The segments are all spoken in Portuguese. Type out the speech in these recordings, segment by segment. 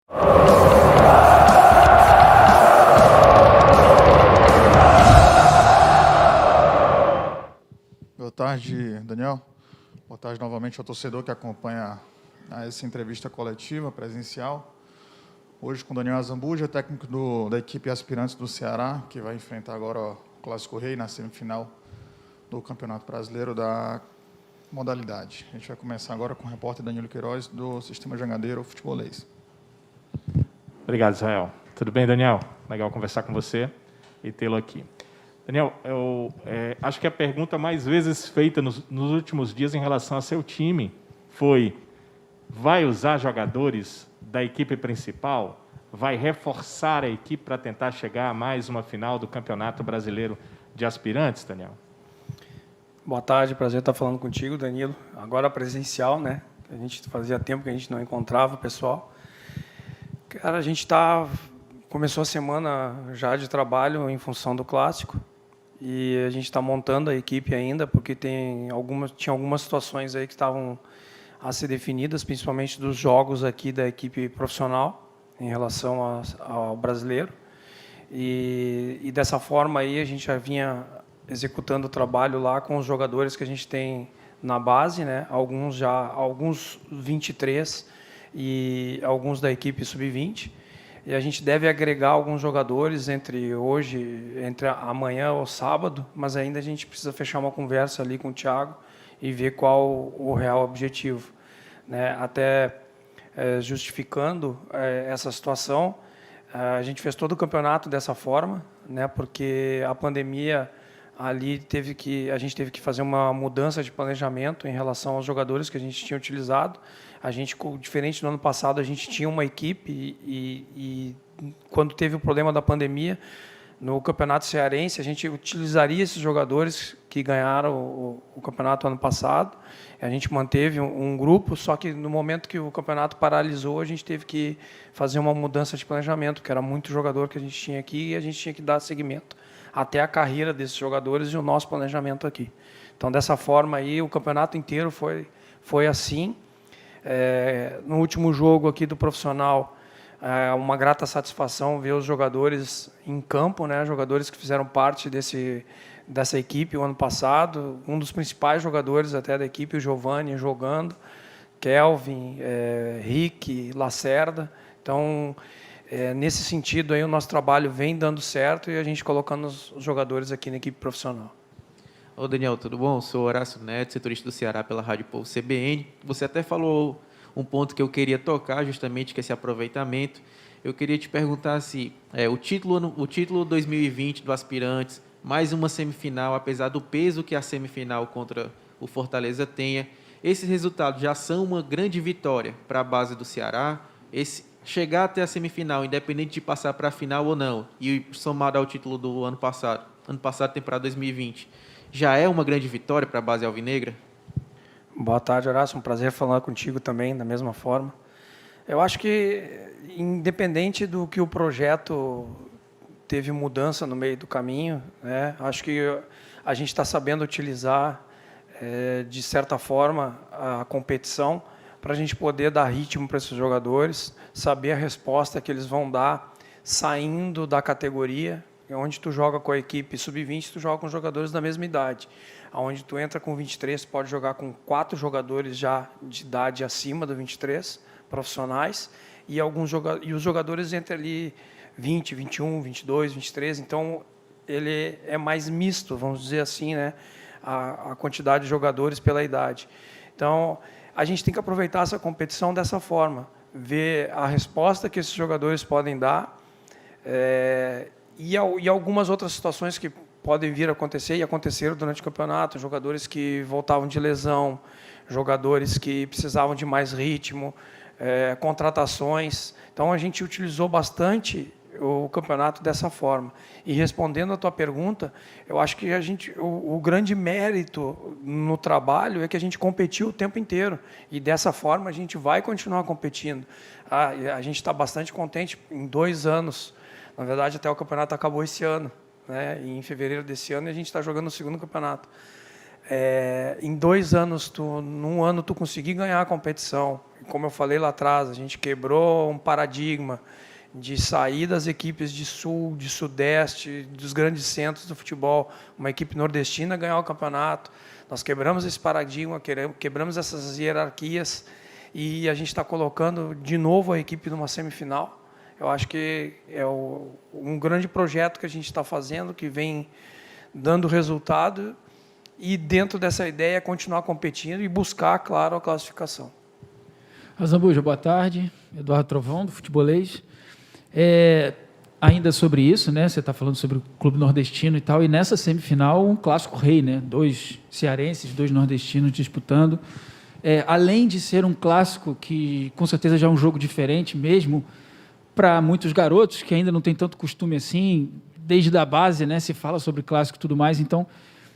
Boa tarde, Daniel. Boa tarde novamente ao torcedor que acompanha essa entrevista coletiva, presencial. Hoje com o Daniel Azambuja, técnico da equipe Aspirantes do Ceará, que vai enfrentar agora o Clássico Rei na semifinal do Campeonato Brasileiro da modalidade. A gente vai começar agora com o repórter Danilo Queiroz, do Sistema Jangadeiro Futebolês. Obrigado, Israel. Tudo bem, Daniel? Legal conversar com você e tê-lo aqui. Daniel, eu acho que a pergunta mais vezes feita nos últimos dias em relação a seu time foi: vai usar jogadores da equipe principal? Vai reforçar a equipe para tentar chegar a mais uma final do Campeonato Brasileiro de Aspirantes, Daniel? Boa tarde, prazer estar falando contigo, Danilo. Agora presencial, né? A gente fazia tempo que a gente não encontrava o pessoal. Cara, a gente começou a semana já de trabalho em função do Clássico e a gente está montando a equipe ainda, porque tinha algumas situações aí que estavam a ser definidas, principalmente dos jogos aqui da equipe profissional em relação ao brasileiro. E dessa forma aí a gente já vinha executando o trabalho lá com os jogadores que a gente tem na base, né? Alguns 23 e alguns da equipe sub-20. E a gente deve agregar alguns jogadores entre amanhã ou sábado, mas ainda a gente precisa fechar uma conversa ali com o Thiago e ver qual o real objetivo, né? Até justificando essa situação, a gente fez todo o campeonato dessa forma, né? Porque a pandemia ali a gente teve que fazer uma mudança de planejamento em relação aos jogadores que a gente tinha utilizado. A gente, diferente do ano passado, a gente tinha uma equipe e quando teve o problema da pandemia, no Campeonato Cearense, a gente utilizaria esses jogadores que ganharam o campeonato ano passado. A gente manteve um grupo, só que no momento que o campeonato paralisou, a gente teve que fazer uma mudança de planejamento, porque era muito jogador que a gente tinha aqui e a gente tinha que dar seguimento até a carreira desses jogadores e o nosso planejamento aqui. Então, dessa forma aí, o campeonato inteiro foi assim. No último jogo aqui do profissional, uma grata satisfação ver os jogadores em campo, né? Jogadores que fizeram parte dessa equipe o ano passado. Um dos principais jogadores até da equipe, o Giovanni, jogando. Kelvin, Rick, Lacerda. Então, nesse sentido, aí, o nosso trabalho vem dando certo e a gente colocando os jogadores aqui na equipe profissional. Ô Daniel, tudo bom? Sou Horácio Neto, setorista do Ceará pela Rádio Povo CBN. Você até falou um ponto que eu queria tocar, justamente, que é esse aproveitamento. Eu queria te perguntar se o título 2020 do Aspirantes, mais uma semifinal, apesar do peso que a semifinal contra o Fortaleza tenha, esses resultados já são uma grande vitória para a base do Ceará? Chegar até a semifinal, independente de passar para a final ou não, e somado ao título do ano passado, temporada 2020, já é uma grande vitória para a base alvinegra? Boa tarde, Horácio. Um prazer falar contigo também, da mesma forma. Eu acho que, independente do que o projeto teve mudança no meio do caminho, né, acho que a gente está sabendo utilizar, de certa forma, a competição para a gente poder dar ritmo para esses jogadores, saber a resposta que eles vão dar saindo da categoria. Onde tu joga com a equipe sub-20, tu joga com jogadores da mesma idade. Onde tu entra com 23, pode jogar com 4 jogadores já de idade acima do 23, profissionais, e os jogadores entre ali 20, 21, 22, 23. Então, ele é mais misto, vamos dizer assim, né? A quantidade de jogadores pela idade. Então, a gente tem que aproveitar essa competição dessa forma, ver a resposta que esses jogadores podem dar, e algumas outras situações que podem vir a acontecer e aconteceram durante o campeonato, jogadores que voltavam de lesão, jogadores que precisavam de mais ritmo, contratações. Então, a gente utilizou bastante o campeonato dessa forma. E respondendo à tua pergunta, eu acho que o grande mérito no trabalho é que a gente competiu o tempo inteiro. E dessa forma a gente vai continuar competindo. A gente está bastante contente em 2 anos. Na verdade, até o campeonato acabou esse ano, né? Em fevereiro desse ano, e a gente está jogando o 2º campeonato. em 2 anos, num ano, tu conseguir ganhar a competição. Como eu falei lá atrás, a gente quebrou um paradigma de sair das equipes de sul, de sudeste, dos grandes centros do futebol, uma equipe nordestina ganhar o campeonato. Nós quebramos esse paradigma, quebramos essas hierarquias e a gente está colocando de novo a equipe numa semifinal. Eu acho que é um grande projeto que a gente está fazendo, que vem dando resultado, e dentro dessa ideia continuar competindo e buscar, claro, a classificação. Azambuja, boa tarde. Eduardo Trovão, do Futebolês. Ainda sobre isso, né? Você está falando sobre o Clube Nordestino e tal, e nessa semifinal um clássico rei, né? 2 cearenses, 2 nordestinos disputando. Além de ser um clássico que com certeza já é um jogo diferente mesmo para muitos garotos que ainda não tem tanto costume assim, desde a base, né? Se fala sobre clássico e tudo mais. Então,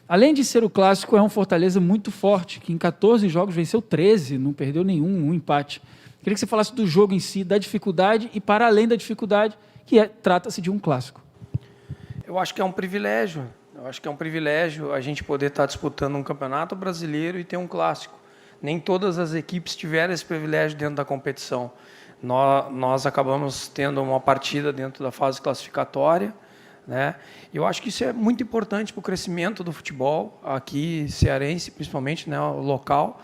além de ser o clássico, é um Fortaleza muito forte, que em 14 jogos venceu 13, não perdeu nenhum, um empate. Queria que você falasse do jogo em si, da dificuldade e para além da dificuldade, que trata-se de um clássico. Eu acho que é um privilégio. Eu acho que é um privilégio a gente poder estar disputando um campeonato brasileiro e ter um clássico. Nem todas as equipes tiveram esse privilégio dentro da competição. Nós acabamos tendo uma partida dentro da fase classificatória, né? Eu acho que isso é muito importante para o crescimento do futebol aqui cearense, principalmente, né, o local.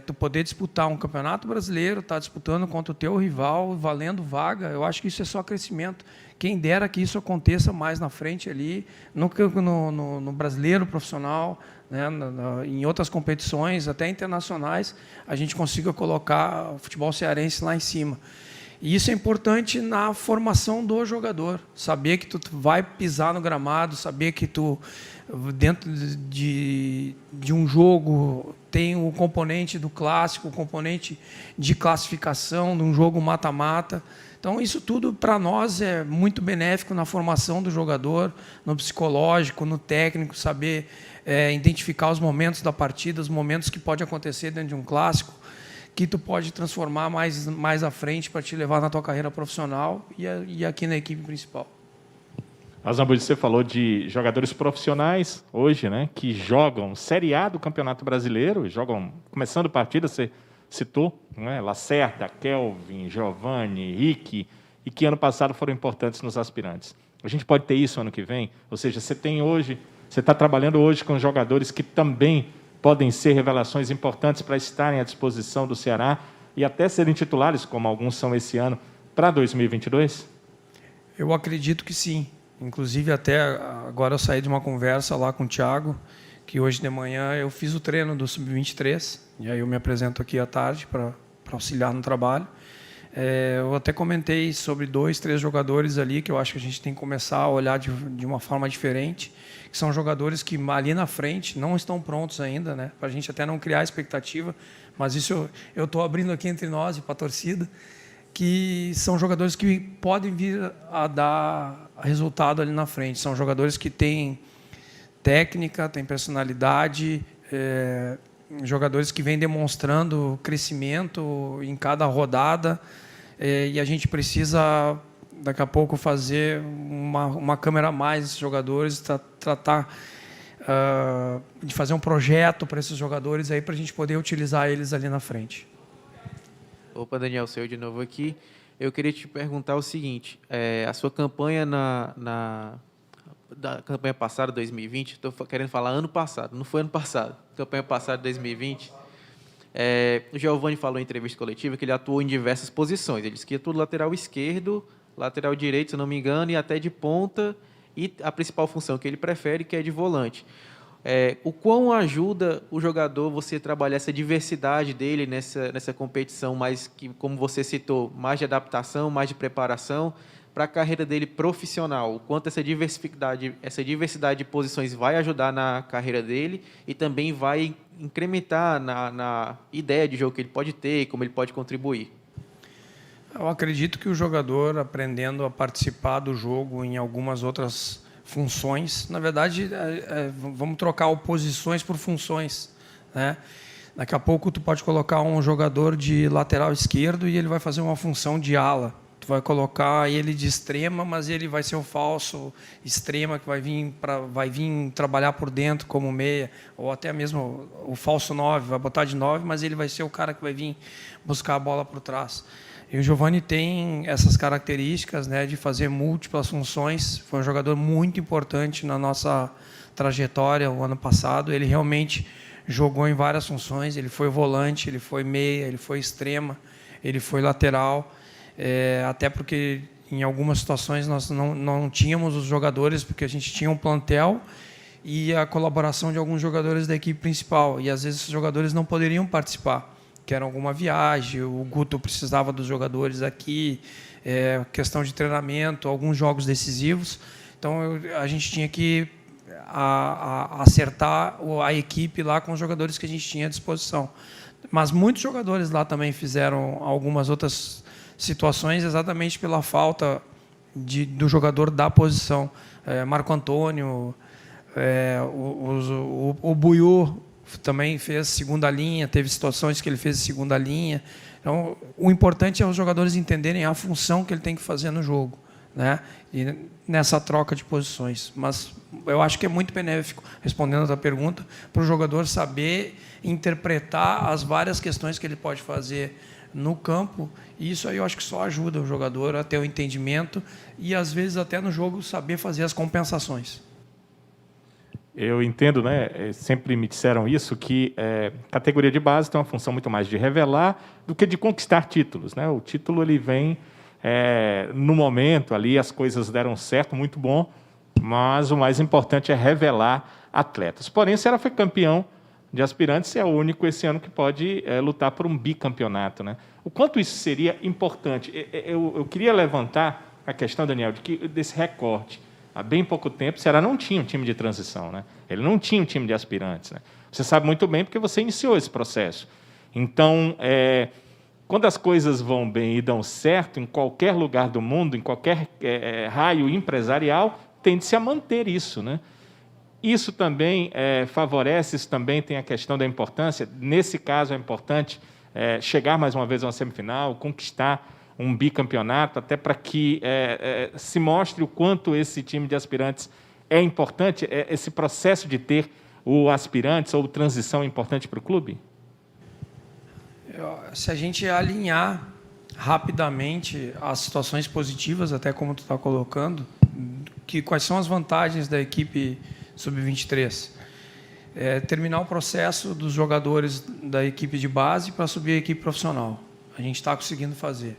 Tu poder disputar um campeonato brasileiro, estar disputando contra o teu rival, valendo vaga, eu acho que isso é só crescimento. Quem dera que isso aconteça mais na frente ali, no brasileiro profissional, né, em outras competições, até internacionais, a gente consiga colocar o futebol cearense lá em cima. E isso é importante na formação do jogador, saber que tu vai pisar no gramado, saber que tu, dentro de um jogo, tem o componente do clássico, o componente de classificação, de um jogo mata-mata. Então, isso tudo, para nós, é muito benéfico na formação do jogador, no psicológico, no técnico, saber identificar os momentos da partida, os momentos que pode acontecer dentro de um clássico, que tu pode transformar mais à frente para te levar na tua carreira profissional e aqui na equipe principal. Azambuja, você falou de jogadores profissionais hoje, né, que jogam Série A do Campeonato Brasileiro, jogam começando partida, você citou, né, Lacerda, Kelvin, Giovani, Rick, e que ano passado foram importantes nos aspirantes. A gente pode ter isso ano que vem? Ou seja, você está trabalhando hoje com jogadores que também podem ser revelações importantes para estarem à disposição do Ceará e até serem titulares, como alguns são esse ano, para 2022? Eu acredito que sim. Inclusive, até agora eu saí de uma conversa lá com o Thiago, que hoje de manhã eu fiz o treino do Sub-23, e aí eu me apresento aqui à tarde para auxiliar no trabalho. Eu até comentei sobre 2, 3 jogadores ali que eu acho que a gente tem que começar a olhar de uma forma diferente, que são jogadores que ali na frente não estão prontos ainda, né? Para a gente até não criar expectativa, mas isso eu estou abrindo aqui entre nós e para a torcida, que são jogadores que podem vir a dar resultado ali na frente. São jogadores que têm técnica, têm personalidade, jogadores que vêm demonstrando crescimento em cada rodada, e a gente precisa, daqui a pouco, fazer uma câmera a mais desses jogadores, tratar de fazer um projeto para esses jogadores aí para a gente poder utilizar eles ali na frente. Opa, Daniel, sou eu de novo aqui. Eu queria te perguntar o seguinte, a sua campanha da campanha passada, 2020, estou querendo falar ano passado, não foi ano passado, campanha passada, 2020, o Giovani falou em entrevista coletiva que ele atuou em diversas posições, ele disse que ia tudo lateral esquerdo, lateral direito, se não me engano, e até de ponta, e a principal função que ele prefere, que é de volante. O quão ajuda o jogador você trabalhar essa diversidade dele nessa competição, mais que, como você citou, mais de adaptação, mais de preparação para a carreira dele profissional? O quanto essa diversidade de posições vai ajudar na carreira dele e também vai incrementar na ideia de jogo que ele pode ter e como ele pode contribuir? Eu acredito que o jogador, aprendendo a participar do jogo em algumas outras funções, na verdade, vamos trocar posições por funções, né? Daqui a pouco tu pode colocar um jogador de lateral esquerdo e ele vai fazer uma função de ala. tu vai colocar ele de extrema, mas ele vai ser o falso extrema que vai vir trabalhar por dentro como meia, ou até mesmo o falso 9, vai botar de 9, mas ele vai ser o cara que vai vir buscar a bola por trás. E o Giovani tem essas características, né, de fazer múltiplas funções. Foi um jogador muito importante na nossa trajetória o ano passado. Ele realmente jogou em várias funções. Ele foi volante, ele foi meia, ele foi extrema, ele foi lateral. Até porque em algumas situações nós não tínhamos os jogadores, porque a gente tinha um plantel e a colaboração de alguns jogadores da equipe principal. E às vezes os jogadores não poderiam participar, que era alguma viagem, o Guto precisava dos jogadores aqui, questão de treinamento, alguns jogos decisivos. Então, a gente tinha que acertar a equipe lá com os jogadores que a gente tinha à disposição. Mas muitos jogadores lá também fizeram algumas outras situações exatamente pela falta do jogador da posição. Marco Antônio, o Buiú, também fez segunda linha, teve situações que ele fez segunda linha. Então, o importante é os jogadores entenderem a função que ele tem que fazer no jogo, né? E nessa troca de posições. Mas eu acho que é muito benéfico, respondendo a tua pergunta, para o jogador saber interpretar as várias questões que ele pode fazer no campo. E isso aí eu acho que só ajuda o jogador a ter o entendimento e, às vezes, até no jogo, saber fazer as compensações. Eu entendo, né? Sempre me disseram isso, que categoria de base tem uma função muito mais de revelar do que de conquistar títulos, né? O título ele vem no momento ali, as coisas deram certo, muito bom, mas o mais importante é revelar atletas. Porém, o Ceará foi campeão de aspirantes, é o único esse ano que pode lutar por um bicampeonato, né? O quanto isso seria importante? Eu queria levantar a questão, Daniel, desse recorte. Há bem pouco tempo, o Ceará não tinha um time de transição, né? Ele não tinha um time de aspirantes, né? Você sabe muito bem porque você iniciou esse processo. Então, quando as coisas vão bem e dão certo, em qualquer lugar do mundo, em qualquer raio empresarial, tende-se a manter isso, né? Isso também favorece, isso também tem a questão da importância. Nesse caso, é importante chegar mais uma vez a uma semifinal, conquistar um bicampeonato, até para que se mostre o quanto esse time de aspirantes é importante, esse processo de ter o aspirantes ou transição é importante para o clube? Se a gente alinhar rapidamente as situações positivas, até como tu está colocando, quais são as vantagens da equipe sub-23? Terminar o processo dos jogadores da equipe de base para subir a equipe profissional. A gente está conseguindo fazer.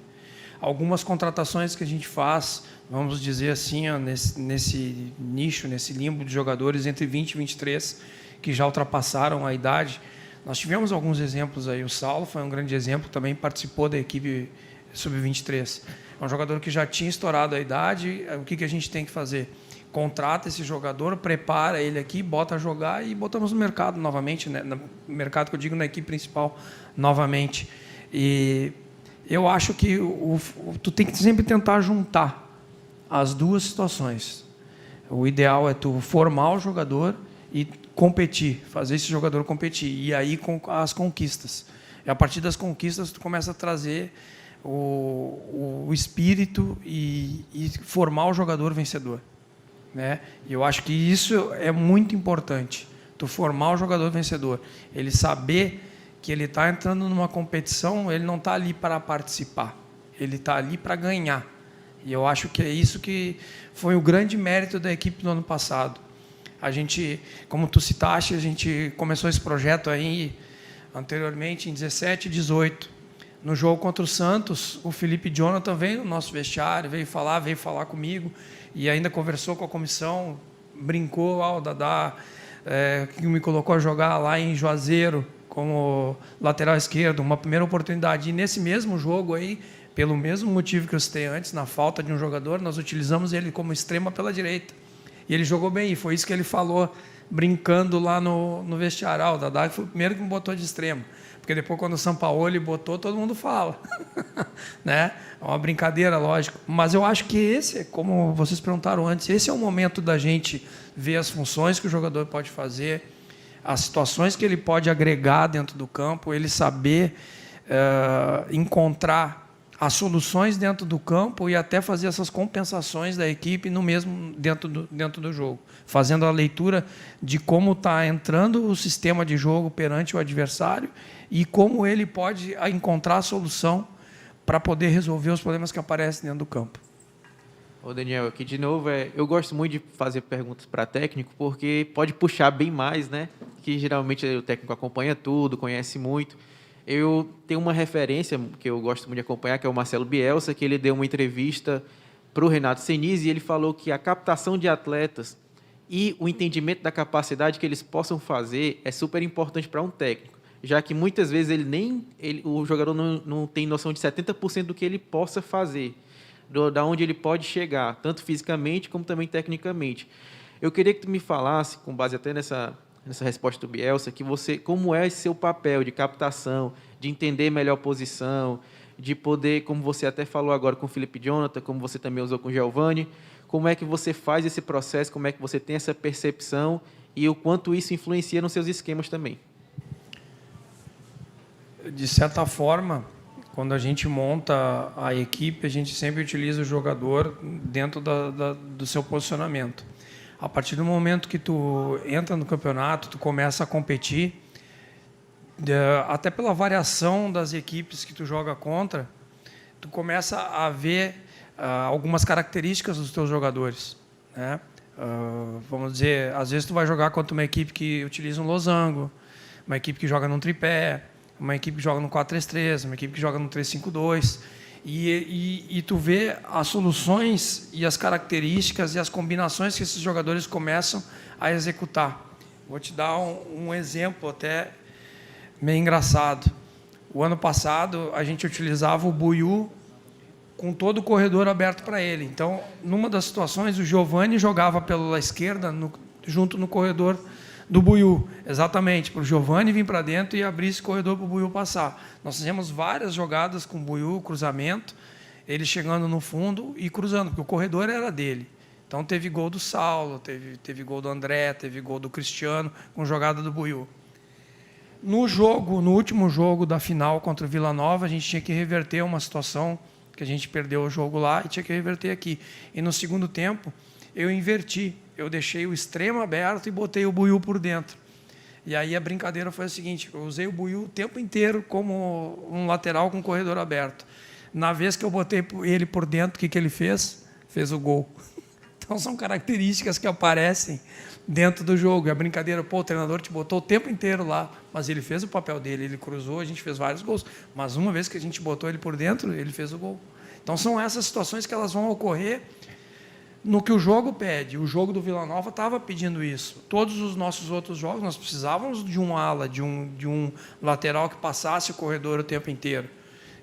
Algumas contratações que a gente faz, vamos dizer assim, ó, nesse nicho, nesse limbo de jogadores entre 20 e 23, que já ultrapassaram a idade. Nós tivemos alguns exemplos aí. O Saulo foi um grande exemplo, também participou da equipe sub-23. É um jogador que já tinha estourado a idade. O que a gente tem que fazer? Contrata esse jogador, prepara ele aqui, bota a jogar e botamos no mercado novamente, né? No mercado que eu digo, na equipe principal novamente. E eu acho que tu tem que sempre tentar juntar as duas situações. O ideal é tu formar o jogador e competir, fazer esse jogador competir. E aí com as conquistas. E a partir das conquistas tu começa a trazer o espírito e formar o jogador vencedor, né? E eu acho que isso é muito importante. Tu formar o jogador vencedor. Ele saber que ele está entrando numa competição, ele não está ali para participar, ele está ali para ganhar. E eu acho que é isso que foi o grande mérito da equipe do ano passado. A gente, como tu citaste, a gente começou esse projeto aí anteriormente, em 17 e 18. No jogo contra o Santos, o Felipe Jonathan veio no nosso vestiário, veio falar comigo, e ainda conversou com a comissão, brincou, o Dadá, que me colocou a jogar lá em Juazeiro, como lateral esquerdo, uma primeira oportunidade. E nesse mesmo jogo aí, pelo mesmo motivo que eu citei antes, na falta de um jogador, nós utilizamos ele como extrema pela direita. E ele jogou bem, e foi isso que ele falou, brincando lá no vestiário. O Dadá foi o primeiro que me botou de extremo. Porque depois, quando o Sampaoli botou, todo mundo fala. Né? É uma brincadeira, lógico. Mas eu acho que esse, como vocês perguntaram antes, esse é o momento da gente ver as funções que o jogador pode fazer, as situações que ele pode agregar dentro do campo, ele saber encontrar as soluções dentro do campo e até fazer essas compensações da equipe no mesmo dentro do jogo, fazendo a leitura de como está entrando o sistema de jogo perante o adversário e como ele pode encontrar a solução para poder resolver os problemas que aparecem dentro do campo. Ô Daniel, aqui de novo, eu gosto muito de fazer perguntas para técnico, porque pode puxar bem mais, né? Que geralmente o técnico acompanha tudo, conhece muito. Eu tenho uma referência que eu gosto muito de acompanhar, que é o Marcelo Bielsa, que ele deu uma entrevista para o Renato Senise e ele falou que a captação de atletas e o entendimento da capacidade que eles possam fazer é super importante para um técnico, já que muitas vezes o jogador não tem noção de 70% do que ele possa fazer, da onde ele pode chegar, tanto fisicamente como também tecnicamente. Eu queria que tu me falasse, com base até nessa resposta do Bielsa, como é esse seu papel de captação, de entender melhor a posição, de poder, como você até falou agora com o Felipe Jonathan, como você também usou com o Giovani, como é que você faz esse processo, como é que você tem essa percepção e o quanto isso influencia nos seus esquemas também? De certa forma, quando a gente monta a equipe, a gente sempre utiliza o jogador dentro do seu posicionamento. A partir do momento que tu entra no campeonato, tu começa a competir, até pela variação das equipes que tu joga contra, tu começa a ver algumas características dos teus jogadores, né? Vamos dizer, às vezes tu vai jogar contra uma equipe que utiliza um losango, uma equipe que joga num tripé, uma equipe que joga no 4-3-3, uma equipe que joga no 3-5-2, e tu vê as soluções e as características e as combinações que esses jogadores começam a executar. Vou te dar um exemplo até meio engraçado. O ano passado, a gente utilizava o Buiú com todo o corredor aberto para ele. Então, numa das situações, o Giovani jogava pela esquerda, junto no corredor do Buiú, exatamente, para o Giovani vir para dentro e abrir esse corredor para o Buiú passar. Nós fizemos várias jogadas com o Buiú, cruzamento, ele chegando no fundo e cruzando, porque o corredor era dele. Então teve gol do Saulo, teve gol do André, teve gol do Cristiano, com jogada do Buiú. No último jogo da final contra o Vila Nova, a gente tinha que reverter uma situação que a gente perdeu o jogo lá e tinha que reverter aqui. E no segundo tempo, eu inverti. Eu deixei o extremo aberto e botei o Buiú por dentro. E aí a brincadeira foi a seguinte, eu usei o Buiú o tempo inteiro como um lateral com corredor aberto. Na vez que eu botei ele por dentro, o que ele fez? Fez o gol. Então são características que aparecem dentro do jogo. E a brincadeira, o treinador te botou o tempo inteiro lá, mas ele fez o papel dele, ele cruzou, a gente fez vários gols. Mas uma vez que a gente botou ele por dentro, ele fez o gol. Então são essas situações que elas vão ocorrer no que o jogo pede. O jogo do Vila Nova estava pedindo isso. Todos os nossos outros jogos, nós precisávamos de um ala, de um lateral que passasse o corredor o tempo inteiro.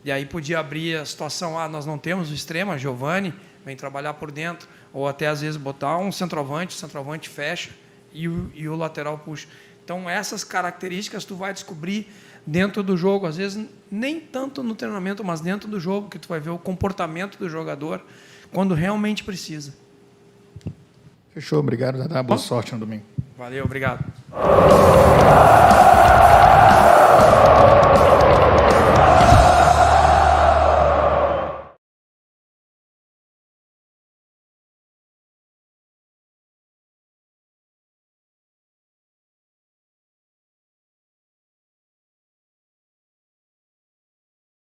E aí podia abrir a situação, nós não temos o extremo, a Giovani vem trabalhar por dentro, ou até às vezes botar um centroavante, o centroavante fecha e o lateral puxa. Então essas características tu vai descobrir dentro do jogo, às vezes nem tanto no treinamento, mas dentro do jogo, que tu vai ver o comportamento do jogador quando realmente precisa. Fechou, obrigado, Dadá. Boa sorte no domingo. Valeu, obrigado.